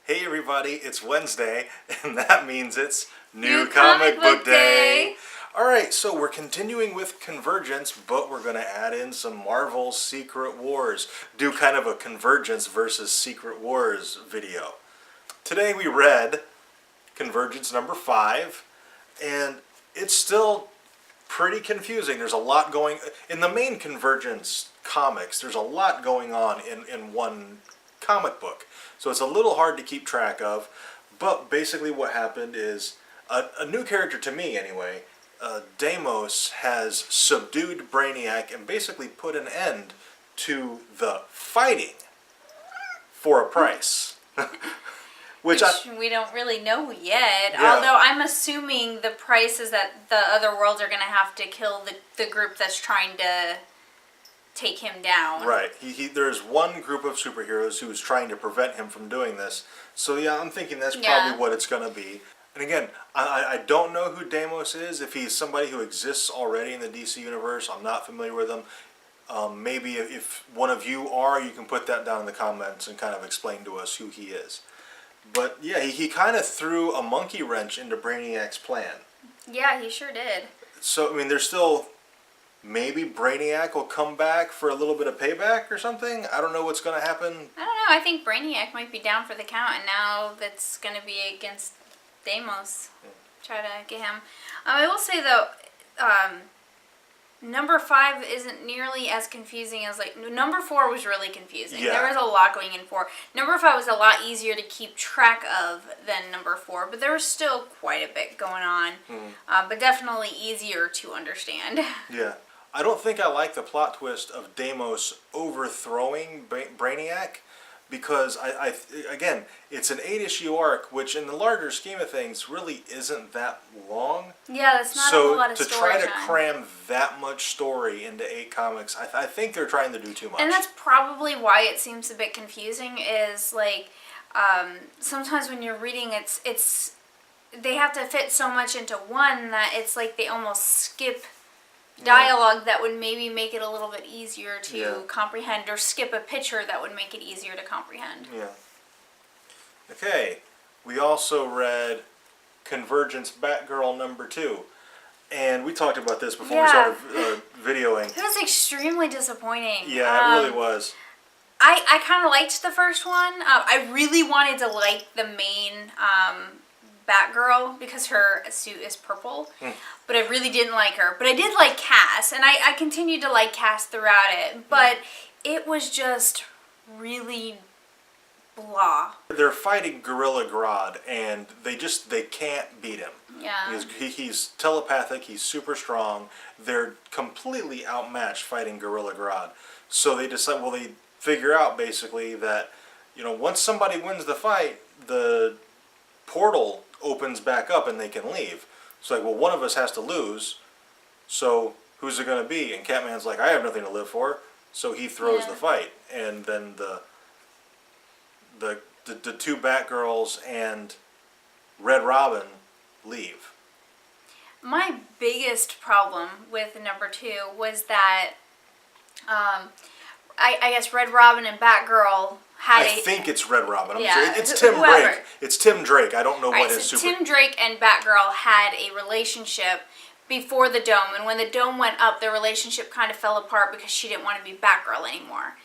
Hey everybody, it's Wednesday, and that means it's New Comic Book Day! Alright, so we're continuing with Convergence, but we're going to add in some Marvel Secret Wars. Do kind of a Convergence versus Secret Wars video. Today we read Convergence number 5, and it's still pretty confusing. There's a lot going... In the main Convergence comics, there's a lot going on in one comic book. So it's a little hard to keep track of, but basically what happened is a new character to me anyway, Deimos has subdued Brainiac and basically put an end to the fighting for a price. Which we don't really know yet, yeah. Although I'm assuming the price is that the other worlds are going to have to kill the group that's trying to take him down. Right. There's one group of superheroes who's trying to prevent him from doing this. So yeah, I'm thinking that's probably what it's going to be. And again, I don't know who Deimos is. If he's somebody who exists already in the DC universe, I'm not familiar with him. Maybe if one of you are, you can put that down in the comments and kind of explain to us who he is. But yeah, he kind of threw a monkey wrench into Brainiac's plan. Yeah, he sure did. So, I mean, there's still... Maybe Brainiac will come back for a little bit of payback or something? I don't know what's going to happen. I don't know. I think Brainiac might be down for the count, and now that's going to be against Deimos. Try to get him. I will say, though, number 5 isn't nearly as confusing as, number 4 was really confusing. Yeah. There was a lot going in 4. Number 5 was a lot easier to keep track of than number 4, but there was still quite a bit going on. But definitely easier to understand. Yeah. I don't think I like the plot twist of Deimos overthrowing Brainiac, because again, it's an 8-issue arc, which in the larger scheme of things really isn't that long. Yeah, that's not a whole lot of story So to try to time. cram that much story into 8 comics, I think they're trying to do too much. And that's probably why it seems a bit confusing. Is sometimes when you're reading, it's they have to fit so much into one that it's like they almost skip dialogue that would maybe make it a little bit easier to comprehend, or skip a picture that would make it easier to comprehend. Yeah. Okay, we also read Convergence Batgirl number 2, and we talked about this before we started videoing. It was extremely disappointing. Yeah, it really was. I kind of liked the first one. I really wanted to like the main Batgirl because her suit is purple, but I really didn't like her. But I did like Cass, and I continued to like Cass throughout it, but it was just really blah. They're fighting Gorilla Grodd, and they can't beat him. Yeah. He's telepathic, he's super strong, they're completely outmatched fighting Gorilla Grodd. So they decide, they figure out basically that, once somebody wins the fight, the portal opens back up and they can leave. It's like, one of us has to lose, so who's it going to be? And Catman's like, I have nothing to live for, so he throws the fight. And then the 2 Batgirls and Red Robin leave. My biggest problem with number 2 was that I guess Red Robin and Batgirl I think it's Red Robin. I'm sure. It's Tim Drake. It's Tim Drake. I don't know what his super... Tim Drake and Batgirl had a relationship before the dome, and when the dome went up, their relationship kind of fell apart because she didn't want to be Batgirl anymore.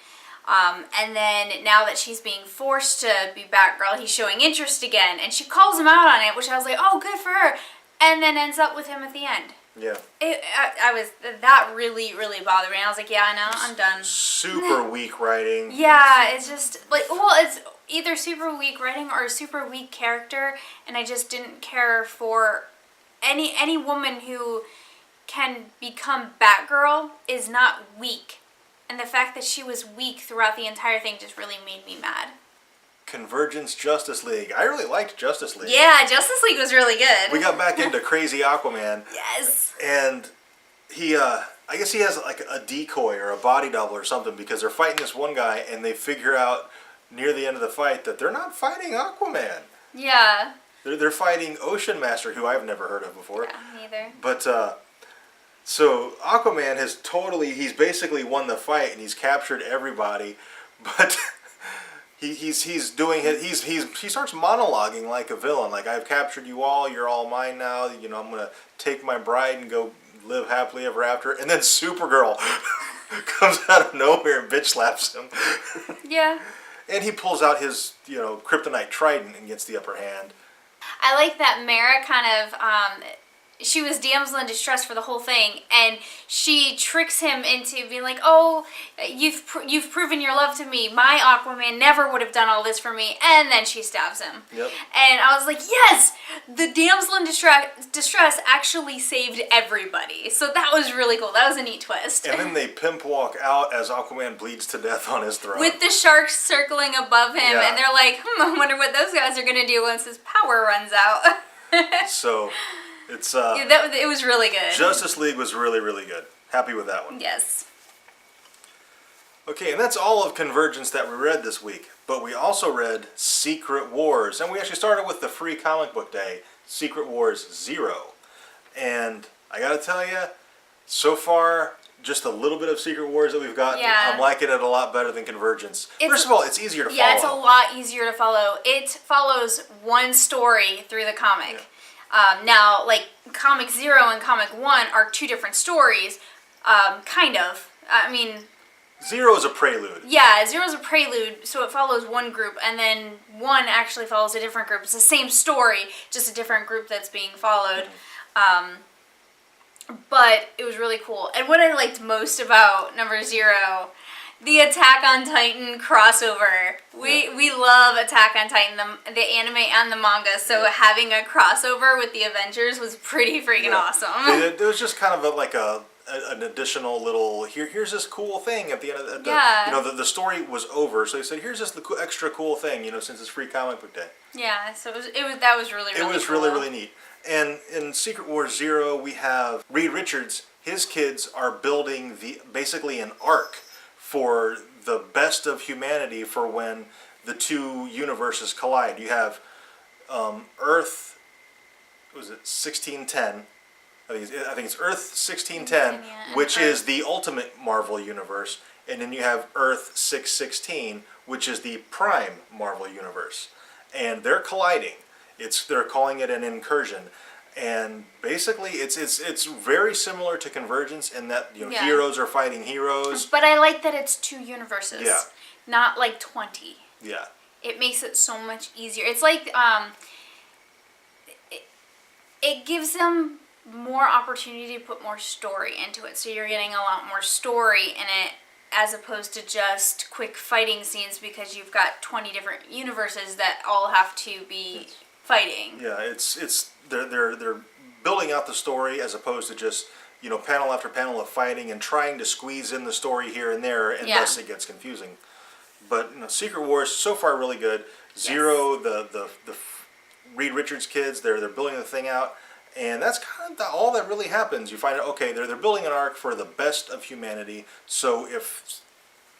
And then now that she's being forced to be Batgirl, he's showing interest again, and she calls him out on it, which I was like, oh, good for her, and then ends up with him at the end. Yeah. That really, really bothered me. I was like, yeah, I know, I'm done. Super weak writing. Yeah, it's just, it's either super weak writing or a super weak character, and I just didn't care for any woman who can become Batgirl is not weak. And the fact that she was weak throughout the entire thing just really made me mad. Convergence Justice League. I really liked Justice League. Yeah, Justice League was really good. We got back into Crazy Aquaman. Yes. And he, I guess he has like a decoy or a body double or something, because they're fighting this one guy and they figure out near the end of the fight that they're not fighting Aquaman. Yeah. They're fighting Ocean Master, who I've never heard of before. Yeah, neither. But, so Aquaman he's basically won the fight and he's captured everybody, but he's doing it. He starts monologuing like a villain. Like, I've captured you all. You're all mine now. You know, I'm gonna take my bride and go live happily ever after. And then Supergirl comes out of nowhere and bitch slaps him. Yeah. And he pulls out his, kryptonite trident and gets the upper hand. I like that Mara kind of, she was damsel in distress for the whole thing, and she tricks him into being like, "Oh, you've proven your love to me. My Aquaman never would have done all this for me," and then she stabs him. Yep. And I was like, yes, the damsel in distress actually saved everybody. So that was really cool. That was a neat twist. And then they pimp walk out as Aquaman bleeds to death on his throne. With the sharks circling above him, Yeah. and they're like, I wonder what those guys are gonna do once his power runs out. So. It's it was really good. Justice League was really, really good. Happy with that one. Yes. Okay, and that's all of Convergence that we read this week. But we also read Secret Wars. And we actually started with the free comic book day, Secret Wars 0. And I gotta tell you, so far, just a little bit of Secret Wars that we've gotten, Yeah. I'm liking it a lot better than Convergence. First of all, it's easier to follow. Yeah, it's a lot easier to follow. It follows one story through the comic. Yeah. Now, like, Comic 0 and Comic 1 are two different stories, kind of. I mean... 0 is a prelude. Yeah, 0 is a prelude, so it follows one group, and then 1 actually follows a different group. It's the same story, just a different group that's being followed. But it was really cool. And what I liked most about number 0... the Attack on Titan crossover. We love Attack on Titan, the anime and the manga, so having a crossover with the Avengers was pretty freaking awesome. It was just kind of an additional little, here's this cool thing at the end of the story was over, so they said, here's this extra cool thing, since it's free comic book day. Yeah, so that was really, really cool. It was really, really neat. And in Secret Wars 0, we have Reed Richards. His kids are building basically an ark for the best of humanity for when the two universes collide. You have Earth, was it 1610? I think it's Earth 1610, which is the ultimate Marvel universe, and then you have Earth 616, which is the prime Marvel universe, and they're colliding. They're calling it an incursion. And basically, it's very similar to Convergence in that heroes are fighting heroes. But I like that it's two universes, not like 20. Yeah. It makes it so much easier. It's like it gives them more opportunity to put more story into it. So you're getting a lot more story in it, as opposed to just quick fighting scenes because you've got 20 different universes that all have to be fighting. Yeah, they're building out the story as opposed to just panel after panel of fighting and trying to squeeze in the story here and there, and thus it gets confusing. But Secret Wars so far really good. 0, the Reed Richards kids, they're building the thing out, and that's kind of all that really happens. You find out, okay, they're building an arc for the best of humanity. So if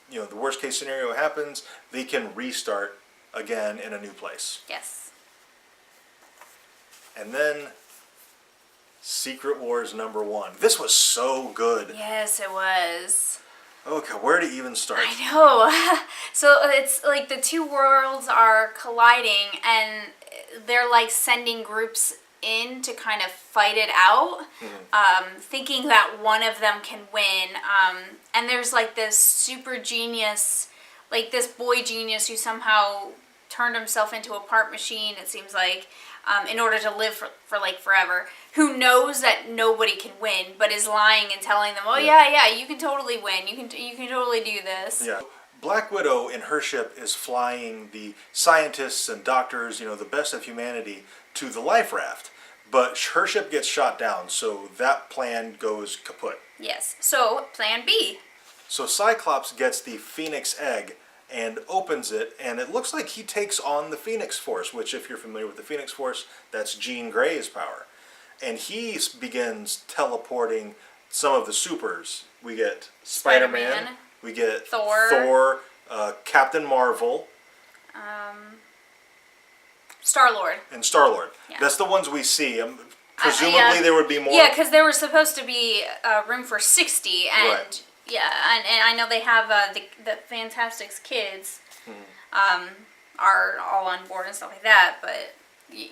the worst case scenario happens, they can restart again in a new place. Yes. And then Secret Wars number 1. This was so good. Yes, it was. Okay, where to even start? I know. So it's like the two worlds are colliding, and they're like sending groups in to kind of fight it out, thinking that one of them can win. And there's like this super genius, like this boy genius who somehow turned himself into a part machine, it seems like, in order to live for like forever, who knows that nobody can win, but is lying and telling them, yeah, you can totally win, you can totally do this. Yeah. Black Widow in her ship is flying the scientists and doctors, the best of humanity, to the life raft. But her ship gets shot down, so that plan goes kaput. Yes. So, plan B. So Cyclops gets the Phoenix Egg and opens it, and it looks like he takes on the Phoenix Force, which, if you're familiar with the Phoenix Force, that's Jean Grey's power. And he begins teleporting some of the supers. We get Spider-Man, we get Thor, Captain Marvel, Star-Lord. and Star-Lord. Yeah. That's the ones we see. Presumably there would be more. Yeah, because there was supposed to be room for 60, and Right. yeah, and I know they have the Fantastic's kids. are all on board and stuff like that. But you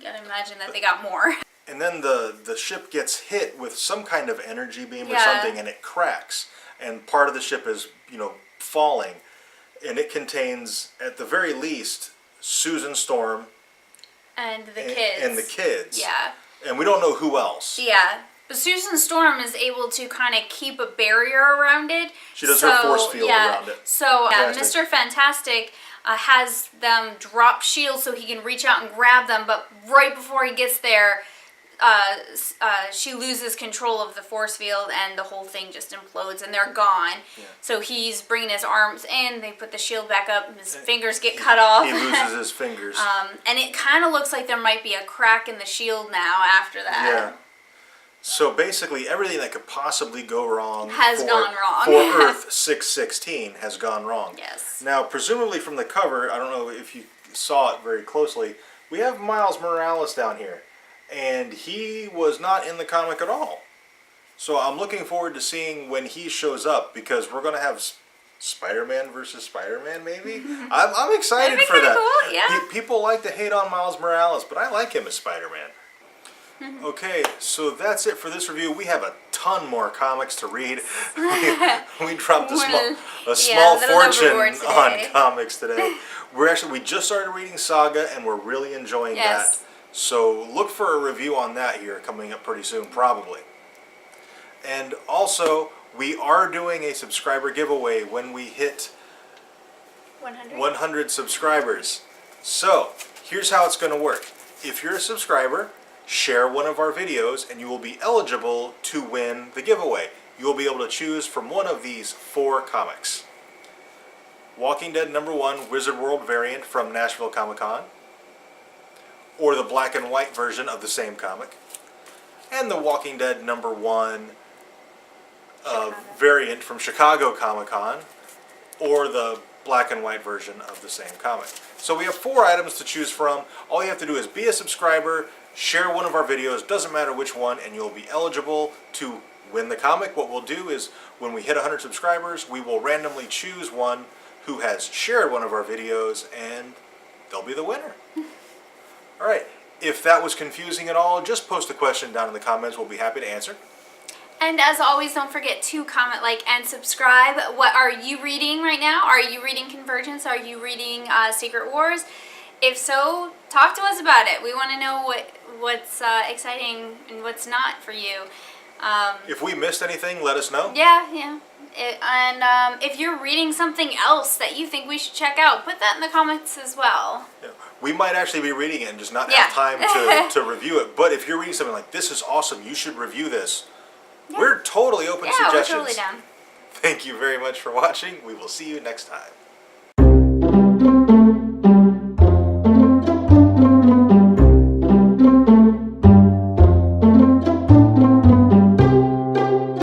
gotta imagine that they got more. And then the ship gets hit with some kind of energy beam or Yeah. something, and it cracks. And part of the ship is, falling. And it contains, at the very least, Susan Storm And the kids. and the kids. Yeah. And we don't know who else. Yeah. But Susan Storm is able to kind of keep a barrier around it. She does her force field around it. So Fantastic. Mr. Fantastic has them drop shields so he can reach out and grab them. But right before he gets there, she loses control of the force field and the whole thing just implodes and they're gone. Yeah. So he's bringing his arms in, they put the shield back up, and his fingers get cut off. He loses his fingers. And it kind of looks like there might be a crack in the shield now after that. Yeah. So basically everything that could possibly go wrong Has gone wrong. for Earth 616 has gone wrong. Yes. Now, presumably from the cover, I don't know if you saw it very closely, we have Miles Morales down here. And he was not in the comic at all. So I'm looking forward to seeing when he shows up, because we're going to have Spider-Man versus Spider-Man, maybe? I'm excited That'd be for kinda that. cool, yeah. People like to hate on Miles Morales, but I like him as Spider-Man. Okay, so that's it for this review. We have a ton more comics to read. We dropped a small little fortune overboard on today. comics today. We just started reading Saga, and we're really enjoying Yes. that. So look for a review on that here coming up pretty soon, probably. And also, we are doing a subscriber giveaway when we hit 100 subscribers. So, here's how it's going to work. If you're a subscriber, share one of our videos and you will be eligible to win the giveaway. You will be able to choose from one of these 4 comics. Walking Dead #1 Wizard World variant from Nashville Comic Con, or the black and white version of the same comic, and the Walking Dead #1 variant from Chicago Comic Con, or the black and white version of the same comic. So we have 4 items to choose from. All you have to do is be a subscriber, share one of our videos, doesn't matter which one, and you'll be eligible to win the comic. What we'll do is, when we hit 100 subscribers, we will randomly choose one who has shared one of our videos, and they'll be the winner. All right, if that was confusing at all, just post a question down in the comments. We'll be happy to answer. And as always, don't forget to comment, like, and subscribe. What are you reading right now? Are you reading Convergence? Are you reading Secret Wars? If so, talk to us about it. We want to know what's exciting and what's not for you. If we missed anything, let us know. Yeah. And if you're reading something else that you think we should check out, put that in the comments as well. Yeah. We might actually be reading it and just not Yeah. have time to review it. But if you're reading something like, this is awesome, you should review this, Yeah. we're totally open to Yeah, we're suggestions. totally down. Thank you very much for watching. We will see you next time.